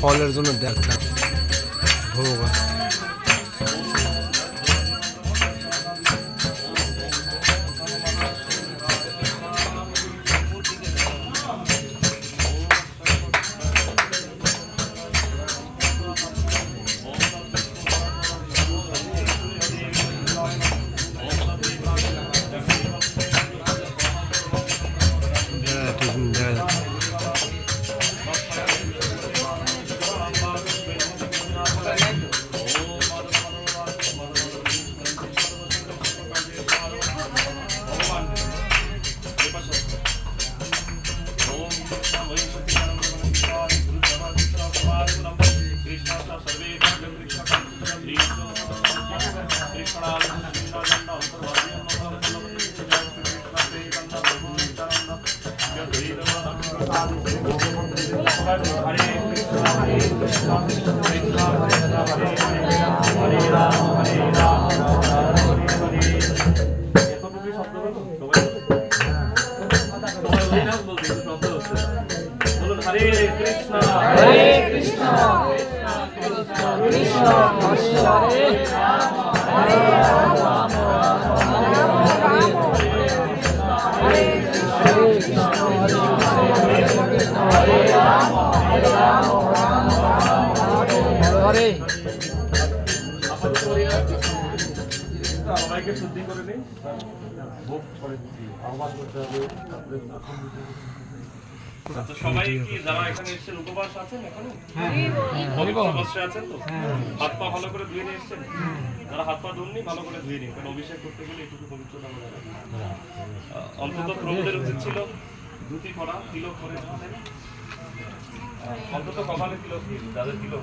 ফলের জন্য দেখা ভোগ সবাইকে শুদ্ধি করে নিই ভোগ করে দিচ্ছি আহ্বান করতে হবে। আচ্ছা সবাই কি যারা এখানে এসেছেন উপবাস আছেন এখনো? অবশ্যই আছেন তো? হাত পা ভালো করে ধুয়ে নিয়ে এসেছেন? যারা হাত পা ধুননি ভালো করে ধুয়ে নিন, কারণ অভিষেক করতে গেলে একটু পবিত্রতা হয়ে যাবে। অন্তত প্রভুদের উচিত ছিল ধুতি পরা, তিলক করে অন্তত কপালে তিলক দিন, যাদের তিলক